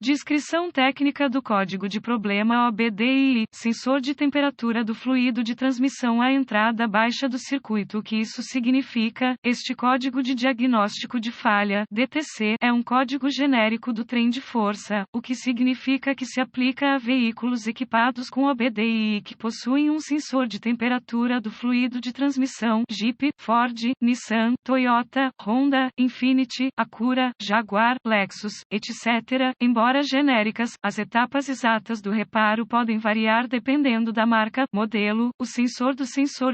Descrição técnica do código de problema OBDI, sensor de temperatura do fluido de transmissão à entrada baixa do circuito. O que isso significa? Este código de diagnóstico de falha, DTC, é um código genérico do trem de força, o que significa que se aplica a veículos equipados com OBDI que possuem um sensor de temperatura do fluido de transmissão, Jeep, Ford, Nissan, Toyota, Honda, Infiniti, Acura, Jaguar, Lexus, etc. Embora genéricas, as etapas exatas do reparo podem variar dependendo da marca, modelo. O sensor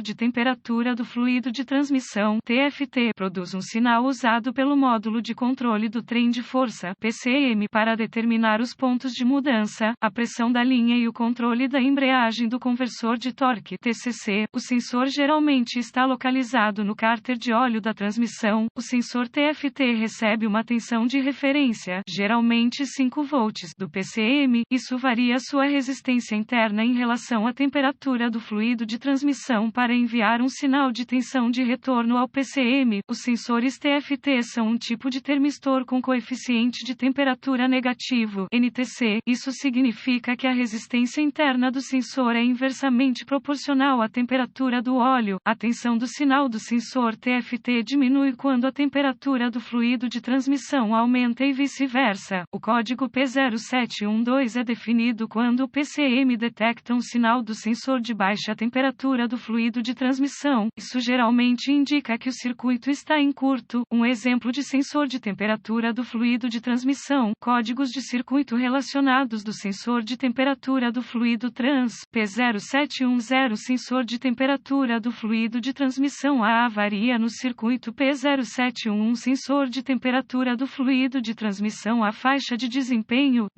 de temperatura do fluido de transmissão, TFT, produz um sinal usado pelo módulo de controle do trem de força, PCM, para determinar os pontos de mudança, a pressão da linha e o controle da embreagem do conversor de torque, TCC. O sensor geralmente está localizado no cárter de óleo da transmissão. O sensor TFT recebe uma tensão de referência, geralmente 5 volts, do PCM. Isso varia sua resistência interna em relação à temperatura do fluido de transmissão para enviar um sinal de tensão de retorno ao PCM. Os sensores TFT são um tipo de termistor com coeficiente de temperatura negativo, NTC. Isso significa que a resistência interna do sensor é inversamente proporcional à temperatura do óleo. A tensão do sinal do sensor TFT diminui quando a temperatura do fluido de transmissão aumenta e vice-versa. O código P0712 é definido quando o PCM detecta um sinal do sensor de baixa temperatura do fluido de transmissão. Isso geralmente indica que o circuito está em curto. Um exemplo de sensor de temperatura do fluido de transmissão, códigos de circuito relacionados do sensor de temperatura do fluido trans, P0710. Sensor de temperatura do fluido de transmissão A varia no circuito P0711. Sensor de temperatura do fluido de transmissão A faixa de desempenho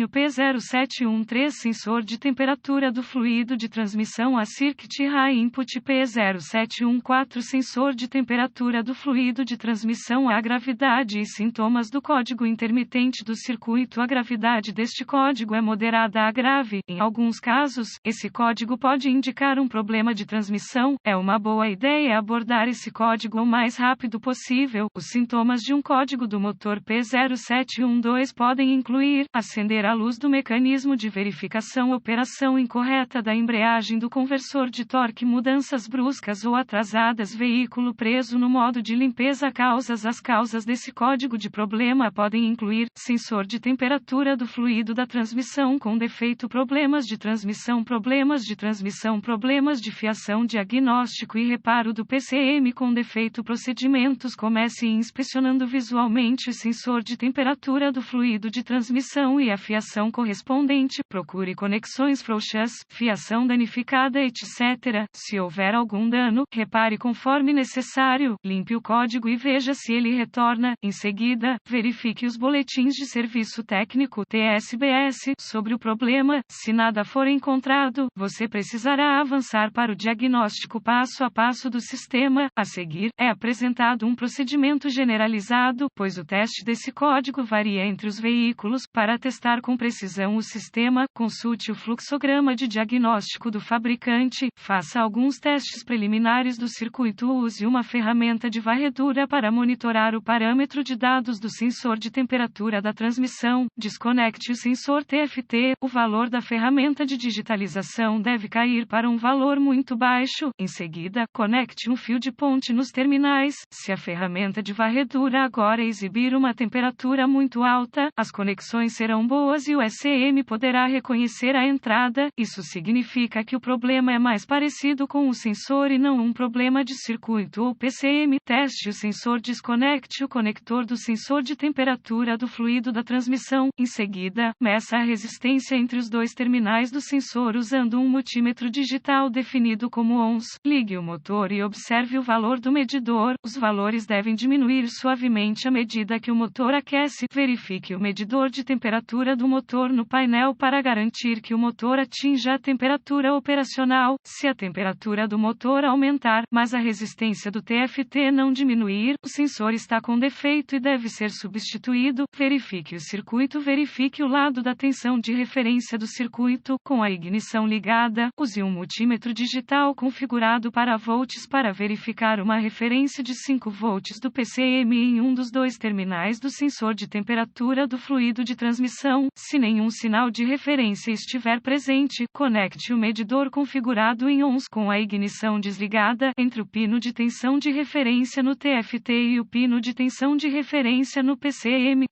P0713. Sensor de temperatura do fluido de transmissão A circuit high input P0714. Sensor de temperatura do fluido de transmissão A gravidade e sintomas do código intermitente do circuito. A gravidade deste código é moderada a grave. Em alguns casos, esse código pode indicar um problema de transmissão. É uma boa ideia abordar esse código o mais rápido possível. Os sintomas de um código do motor P0712 podem incluir: acender a luz do mecanismo de verificação, operação incorreta da embreagem do conversor de torque, mudanças bruscas ou atrasadas, veículo preso no modo de limpeza. As causas desse código de problema podem incluir: sensor de temperatura do fluido da transmissão com defeito, problemas de transmissão, problemas de fiação, diagnóstico e reparo do PCM com defeito, procedimentos. Comece inspecionando visualmente o sensor de temperatura do fluido de transmissão e a fiação correspondente. Procure conexões frouxas, fiação danificada, etc. Se houver algum dano, repare conforme necessário. Limpe o código e veja se ele retorna. Em seguida, verifique os boletins de serviço técnico, TSBS, sobre o problema. Se nada for encontrado, você precisará avançar para o diagnóstico passo a passo do sistema. A seguir, é apresentado um procedimento generalizado, pois o teste desse código varia entre os veículos. Para testar com precisão o sistema, consulte o fluxograma de diagnóstico do fabricante, faça alguns testes preliminares do circuito, use uma ferramenta de varredura para monitorar o parâmetro de dados do sensor de temperatura da transmissão, desconecte o sensor TFT. O valor da ferramenta de digitalização deve cair para um valor muito baixo. Em seguida, conecte um fio de ponte nos terminais. Se a ferramenta de varredura agora exibir uma temperatura muito alta, as conexões serão boas e o SM poderá reconhecer a entrada. Isso significa que o problema é mais parecido com o sensor e não um problema de circuito ou PCM. Teste o sensor, desconecte o conector do sensor de temperatura do fluido da transmissão. Em seguida, meça a resistência entre os dois terminais do sensor usando um multímetro digital definido como ohms. Ligue o motor e observe o valor do medidor. Os valores devem diminuir suavemente à medida que o motor aquece. Verifique o medidor de temperatura do motor no painel para garantir que o motor atinja a temperatura operacional. Se a temperatura do motor aumentar, mas a resistência do TFT não diminuir, o sensor está com defeito e deve ser substituído. Verifique o circuito. Verifique o lado da tensão de referência do circuito. Com a ignição ligada, use um multímetro digital configurado para volts para verificar uma referência de 5 volts do PCM em um dos dois terminais do sensor de temperatura do fluido fluido de transmissão. Se nenhum sinal de referência estiver presente, conecte o medidor configurado em ONS com a ignição desligada entre o pino de tensão de referência no TFT e o pino de tensão de referência no PCM.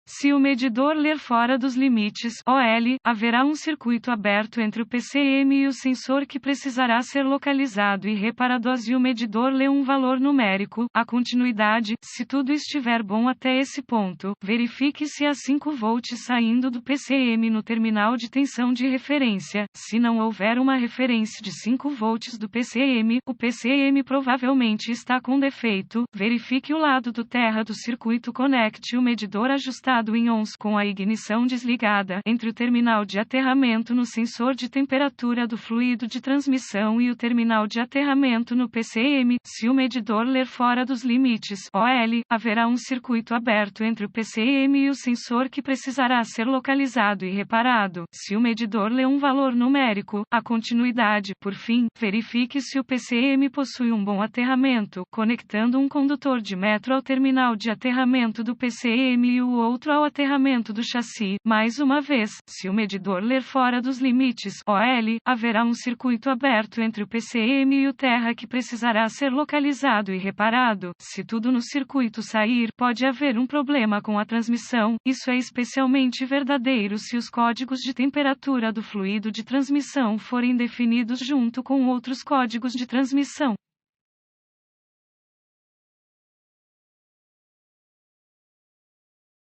Se o medidor ler fora dos limites OL, haverá um circuito aberto entre o PCM e o sensor que precisará ser localizado e reparado. Se o medidor lê um valor numérico, a continuidade, se tudo estiver bom até esse ponto, verifique se há 5 volts saindo do PCM no terminal de tensão de referência. Se não houver uma referência de 5 volts do PCM, o PCM provavelmente está com defeito. Verifique o lado do terra do circuito. Conecte o medidor ajustado em ONS com a ignição desligada entre o terminal de aterramento no sensor de temperatura do fluido de transmissão e o terminal de aterramento no PCM. Se o medidor ler fora dos limites OL, haverá um circuito aberto entre o PCM e o sensor que precisará ser localizado e reparado. Se o medidor lê um valor numérico, a continuidade. Por fim, verifique se o PCM possui um bom aterramento, conectando um condutor de metro ao terminal de aterramento do PCM e o outro ao aterramento do chassi. Mais uma vez, se o medidor ler fora dos limites OL, haverá um circuito aberto entre o PCM e o terra que precisará ser localizado e reparado. Se tudo no circuito sair, pode haver um problema com a transmissão. Isso é especialmente verdadeiro se os códigos de temperatura do fluido de transmissão forem definidos junto com outros códigos de transmissão.